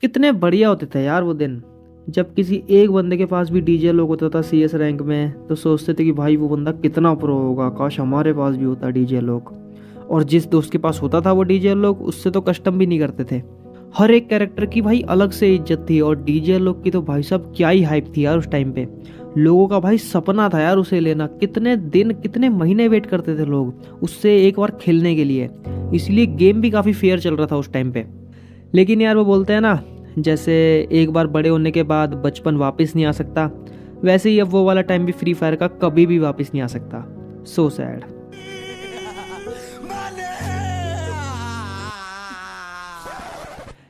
कितने बढ़िया होते थे यार वो दिन, जब किसी एक बंदे के पास भी डीजे लोग होता था सीएस रैंक में तो सोचते थे कि भाई वो बंदा कितना प्रो होगा, काश हमारे पास भी होता डीजे लोग। और जिस दोस्त के पास होता था वो डीजे लोग, उससे तो कस्टम भी नहीं करते थे। हर एक कैरेक्टर की भाई अलग से इज्जत थी, और डीजे लोग की तो भाई साहब क्या ही हाइप थी यार उस टाइम पे। लोगों का भाई सपना था यार उसे लेना, कितने दिन कितने महीने वेट करते थे लोग उससे एक बार खेलने के लिए। इसलिए गेम भी काफ़ी फेयर चल रहा था उस टाइम पे। लेकिन यार वो बोलते हैं ना, जैसे एक बार बड़े होने के बाद बचपन वापस नहीं आ सकता, वैसे ही अब वो वाला टाइम भी फ्री फायर का कभी भी वापस नहीं आ सकता। So sad.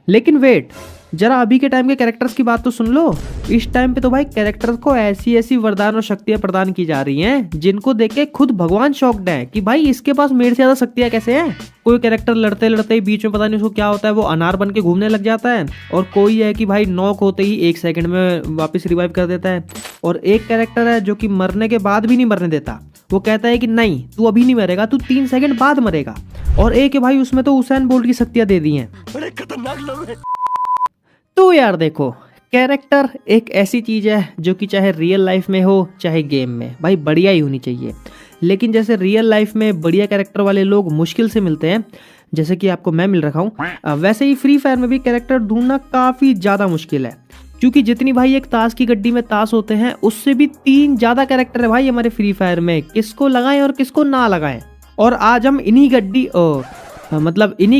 लेकिन वेट, जरा अभी के टाइम के कैरेक्टर्स की बात तो सुन लो। इस टाइम पे तो भाई कैरेक्टर्स को ऐसी ऐसी वरदान और शक्तियां प्रदान की जा रही हैं जिनको देख के खुद भगवान शॉक्ड है कि भाई इसके पास मेरे से ज्यादा शक्तियां कैसे हैं। कोई कैरेक्टर लड़ते लड़ते ही बीच में पता नहीं उसको क्या होता है, वो अनार बन के घूमने लग जाता है। और कोई है कि भाई नॉक होते ही 1 सेकंड में वापस रिवाइव कर देता है। और एक कैरेक्टर है जो कि मरने के बाद भी नहीं मरने देता, वो कहता है कि नहीं तू अभी नहीं मरेगा, तू 3 सेकंड बाद मरेगा। और एक है भाई उसमें तो हुसैन बोल्ट की शक्तियां दे दी हैं। बड़े खतरनाक लोग हैं। तो यार देखो, कैरेक्टर एक ऐसी चीज है जो कि चाहे रियल लाइफ में हो चाहे गेम में, भाई बढ़िया ही होनी चाहिए। लेकिन जैसे रियल लाइफ में बढ़िया कैरेक्टर वाले लोग मुश्किल से मिलते हैं, जैसे कि आपको मैं मिल रखा हूँ, वैसे ही फ्री फायर में भी कैरेक्टर ढूंढना काफी ज्यादा मुश्किल है। क्योंकि जितनी भाई एक ताश की गड्डी में ताश होते हैं, उससे भी 3 ज्यादा कैरेक्टर है भाई हमारे फ्री फायर में, किसको लगाएं और किसको ना लगाएं। और आज हम इन्हीं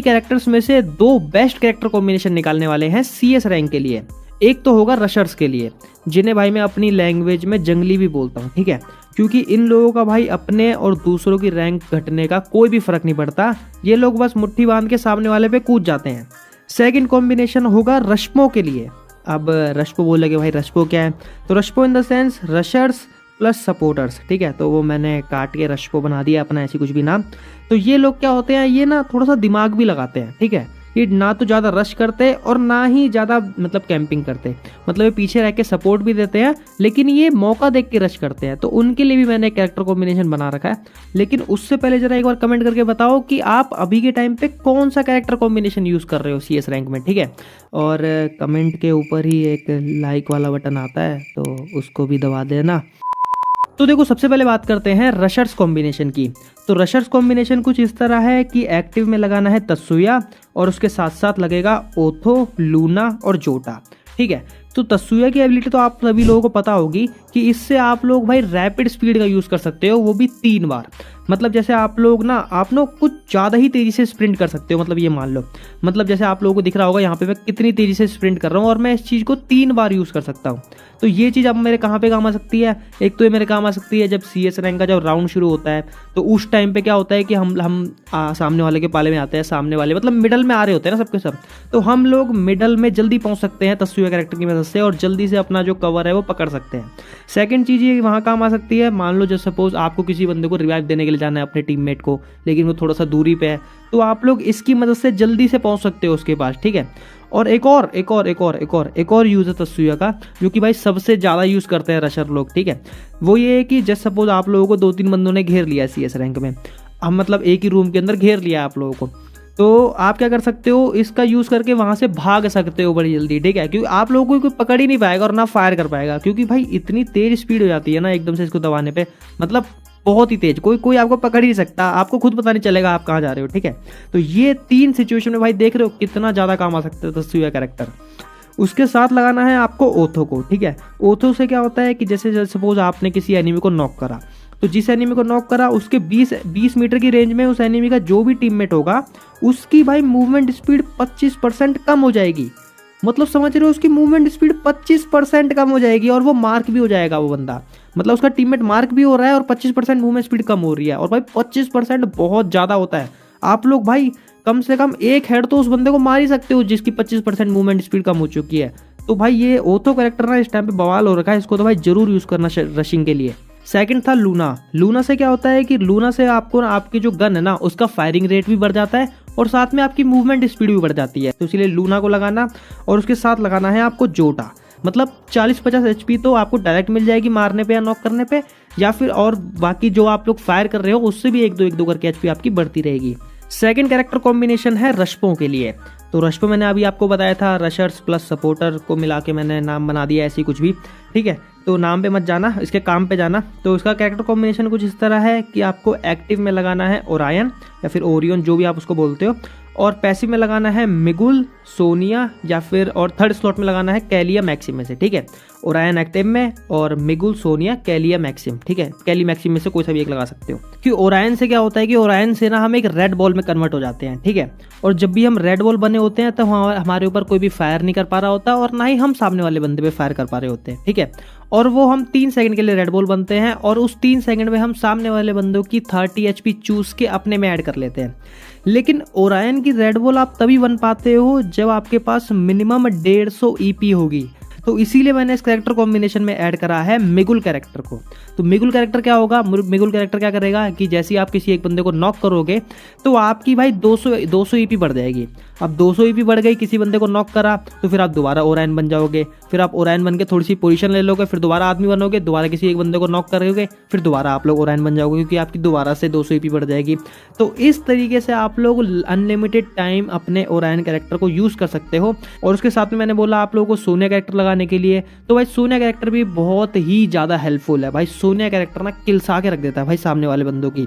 कैरेक्टर्स में से 2 बेस्ट कैरेक्टर कॉम्बिनेशन निकालने वाले हैं सीएस रैंक के लिए। एक तो होगा रशर्स के लिए, जिन्हें भाई मैं अपनी लैंग्वेज में जंगली भी बोलता हूँ, ठीक है। क्योंकि इन लोगों का भाई अपने और दूसरों की रैंक घटने का कोई भी फर्क नहीं पड़ता, ये लोग बस मुट्ठी बांध के सामने वाले पे कूद जाते हैं। सेकंड कॉम्बिनेशन होगा रश्मो के लिए। अब रश्मो बोलेगे भाई रश्मो क्या है, तो रश्मो in the sense rushers plus supporters, ठीक है। तो वो मैंने काट के रश्मो बना दिया अपना, ऐसी कुछ भी नाम। तो ये लोग क्या होते हैं, ये ना थोड़ा सा दिमाग भी लगाते हैं, ठीक है। ये ना तो ज़्यादा रश करते और ना ही ज़्यादा कैंपिंग करते, मतलब ये पीछे रह के सपोर्ट भी देते हैं, लेकिन ये मौका देख के रश करते हैं। तो उनके लिए भी मैंने कैरेक्टर कॉम्बिनेशन बना रखा है। लेकिन उससे पहले जरा एक बार कमेंट करके बताओ कि आप अभी के टाइम पे कौन सा कैरेक्टर कॉम्बिनेशन यूज़ कर रहे हो सीएस रैंक में, ठीक है। और कमेंट के ऊपर ही एक लाइक वाला बटन आता है, तो उसको भी दबा देना। तो देखो, सबसे पहले बात करते हैं रशर्स कॉम्बिनेशन की। तो रशर्स कॉम्बिनेशन कुछ इस तरह है कि एक्टिव में लगाना है तत्सुया, और उसके साथ साथ लगेगा ओथो, लूना और जोटा, ठीक है। तो तत्सुया की एबिलिटी तो आप सभी लोगों को पता होगी कि इससे आप लोग भाई रैपिड स्पीड का यूज़ कर सकते हो, वो भी 3 बार। मतलब जैसे आप लोग कुछ ज़्यादा ही तेज़ी से स्प्रिंट कर सकते हो। मतलब ये मान लो, मतलब जैसे आप लोगों को दिख रहा होगा यहाँ पे मैं कितनी तेज़ी से स्प्रिंट कर रहा हूँ, और मैं इस चीज़ को 3 बार यूज़ कर सकता हूँ। तो ये चीज़ अब मेरे कहाँ पे काम आ सकती है, एक तो ये मेरे काम आ सकती है जब सीएस रैंक का जब राउंड शुरू होता है, तो उस टाइम पे क्या होता है कि हम सामने वाले के पाले में आते हैं, सामने वाले मतलब मिडल में आ रहे होते हैं ना सबके सब, तो हम लोग मिडल में जल्दी पहुंच सकते हैं तत्सुया कैरेक्टर की मदद से, और जल्दी से अपना जो कवर है वो पकड़ सकते हैं। सेकंड चीज़ ये वहाँ काम आ सकती है, मान लो जब सपोज आपको किसी बंदे को रिवाइव देने के लिए जाना है अपने टीममेट को, लेकिन वो थोड़ा सा दूरी पे है, तो आप लोग इसकी मदद से जल्दी से पहुंच सकते हो उसके पास, ठीक है। और एक और यूज़ है तत्सुया का, जो कि भाई सबसे ज़्यादा यूज़ करते हैं रशर लोग, ठीक है। वो ये है कि जैसे सपोज आप लोगों को 2-3 बंदों ने घेर लिया सीएस रैंक में, अब मतलब एक ही रूम के अंदर घेर लिया आप लोगों को, तो आप क्या कर सकते हो, इसका यूज़ करके वहाँ से भाग सकते हो बड़ी जल्दी, ठीक है। क्योंकि आप लोगों को कोई पकड़ ही नहीं पाएगा और ना फायर कर पाएगा, क्योंकि भाई इतनी तेज स्पीड हो जाती है ना एकदम से इसको दबाने पे, मतलब बहुत ही तेज, कोई आपको पकड़ ही नहीं सकता, आपको खुद पता नहीं चलेगा आप कहाँ जा रहे हो, ठीक है। तो ये 3 सिचुएशन में भाई देख रहे हो कितना ज़्यादा काम आ सकता है तत्सुया कैरेक्टर। उसके साथ लगाना है आपको ओथो को, ठीक है। ओथो से क्या होता है कि जैसे सपोज आपने किसी एनिमी को नॉक करा, तो जिस एनिमी को नॉक करा उसके 20 मीटर की रेंज में उस एनिमी का जो भी टीममेट होगा, उसकी भाई मूवमेंट स्पीड 25% कम हो जाएगी। मतलब समझ रहे हो, उसकी मूवमेंट स्पीड 25% कम हो जाएगी, और वो मार्क भी हो जाएगा वो बंदा, मतलब उसका टीममेट मार्क भी हो रहा है और 25% मूवमेंट स्पीड कम हो रही है। और भाई 25% बहुत ज़्यादा होता है। आप लोग भाई कम से कम एक हेड तो उस बंदे को मार ही सकते हो जिसकी 25% मूवमेंट स्पीड कम हो चुकी है। तो भाई ये ओथो कैरेक्टर ना इस टाइम पे बवाल हो रखा है, इसको तो भाई जरूर यूज़ करना रशिंग के लिए। सेकंड था लूना। लूना से क्या होता है कि लूना से आपको आपकी जो गन है ना उसका फायरिंग रेट भी बढ़ जाता है, और साथ में आपकी मूवमेंट स्पीड भी बढ़ जाती है। तो इसलिए लूना को लगाना, और उसके साथ लगाना है आपको जोटा। मतलब 40-50 एचपी तो आपको डायरेक्ट मिल जाएगी मारने पे या नॉक करने पे, या फिर और बाकी जो आप लोग फायर कर रहे हो उससे भी 1-2 करके एचपी आपकी बढ़ती रहेगी। सेकंड कैरेक्टर कॉम्बिनेशन है रश्मो के लिए। तो रश पे मैंने अभी आपको बताया था रशर्स प्लस सपोर्टर को मिला के मैंने नाम बना दिया ऐसी कुछ भी, ठीक है। तो नाम पे मत जाना, इसके काम पे जाना। तो इसका कैरेक्टर कॉम्बिनेशन कुछ इस तरह है कि आपको एक्टिव में लगाना है ओरायन या फिर ओरियन, जो भी आप उसको बोलते हो, और पैसिव में लगाना है मिगुल, सोनिया या फिर, और थर्ड स्लॉट में लगाना है कैलिया मैक्सिम में से, ठीक है। ओरायन एक्टिव में और मिगुल, सोनिया, कैलिया मैक्सिम, ठीक है। कैली मैक्सिम में से कोई सा भी एक लगा सकते हो। कि ओरायन से क्या होता है कि ओरायन से ना हम एक रेड बॉल में कन्वर्ट हो जाते हैं, ठीक है। और जब भी हम रेड बॉल बने होते हैं तो हमारे ऊपर कोई भी फायर नहीं कर पा रहा होता और ना ही हम सामने वाले बंदे पे फायर कर पा रहे होते हैं, ठीक है। और वो हम 3 सेकंड के लिए रेड बॉल बनते हैं और उस 3 सेकंड में हम सामने वाले बंदों की 30 HP चूज के अपने में ऐड कर लेते हैं। लेकिन ओरायन की रेड बॉल आप तभी बन पाते हो जब आपके पास मिनिमम 150 EP होगी। तो इसीलिए मैंने इस कैरेक्टर कॉम्बिनेशन में ऐड करा है मिगुल कैरेक्टर को। तो मिगुल कैरेक्टर क्या होगा, मिगुल कैरेक्टर क्या करेगा कि जैसे ही आप किसी एक बंदे को नॉक करोगे तो आपकी भाई 200 EP बढ़ जाएगी। अब 200 EP बढ़ गई, किसी बंदे को नॉक करा तो फिर आप दोबारा ओरायन बन जाओगे, फिर आप ओरायन बन के थोड़ी सी पोजीशन ले लोगे, फिर दोबारा आदमी बनोगे, दोबारा किसी एक बंदे को नॉक करोगे, फिर दोबारा आप लोग ओरायन बन जाओगे, क्योंकि आपकी दोबारा से 200 EP बढ़ जाएगी। तो इस तरीके से आप लोग अनलिमिटेड टाइम अपने ओरायन कैरेक्टर को यूज कर सकते हो। और उसके साथ में मैंने बोला आप लोगों को सोनिया कैरेक्टर लगाने के लिए, तो भाई सोनिया कैरेक्टर भी बहुत ही ज्यादा हेल्पफुल है। भाई सोनिया कैरेक्टर ना किलसा के रख देता है भाई सामने वाले बंदों की,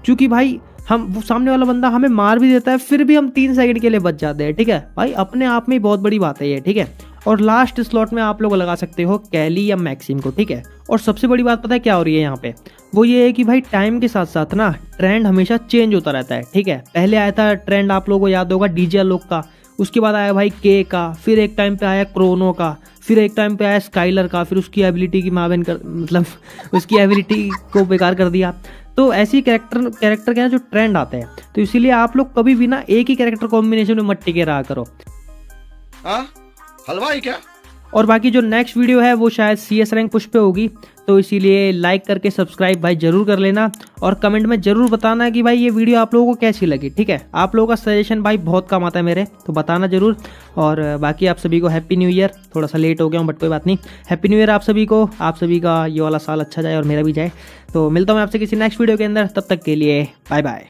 क्योंकि भाई वो सामने वाला बंदा हमें मार भी देता है फिर भी हम 3 सेकंड के लिए बच जाते हैं, ठीक है। भाई अपने आप में ही बहुत बड़ी बात है ये, ठीक है। और लास्ट स्लॉट में आप लोग लगा सकते हो कैली या मैक्सिम को, ठीक है। और सबसे बड़ी बात पता है क्या हो रही है यहाँ पे, वो ये है कि भाई टाइम के साथ साथ ना ट्रेंड हमेशा चेंज होता रहता है, ठीक है। पहले आया था ट्रेंड, आप लोगों को याद होगा, डीजे आलोक का, उसके बाद आया भाई के का, फिर एक टाइम पे आया क्रोनो का, फिर एक टाइम पे आया स्काइलर का, फिर उसकी एबिलिटी की मावेन कर मतलब उसकी एबिलिटी को बेकार कर दिया। तो ऐसी कैरेक्टर के ना जो ट्रेंड आते हैं, तो इसीलिए आप लोग कभी भी ना एक ही कैरेक्टर कॉम्बिनेशन में मत टिके रहा करो। हलवाई क्या? और बाकी जो नेक्स्ट वीडियो है वो शायद CS रैंक पुश पे होगी, तो इसीलिए लाइक करके सब्सक्राइब भाई जरूर कर लेना और कमेंट में जरूर बताना कि भाई ये वीडियो आप लोगों को कैसी लगी, ठीक है। आप लोगों का सजेशन भाई बहुत काम आता है मेरे, तो बताना जरूर। और बाकी आप सभी को हैप्पी न्यू ईयर। थोड़ा सा लेट हो गया हूँ बट कोई बात नहीं, हैप्पी न्यू ईयर आप सभी को। आप सभी का ये वाला साल अच्छा जाए और मेरा भी जाए। तो मिलता हूँ मैं आपसे किसी नेक्स्ट वीडियो के अंदर, तब तक के लिए बाय बाय।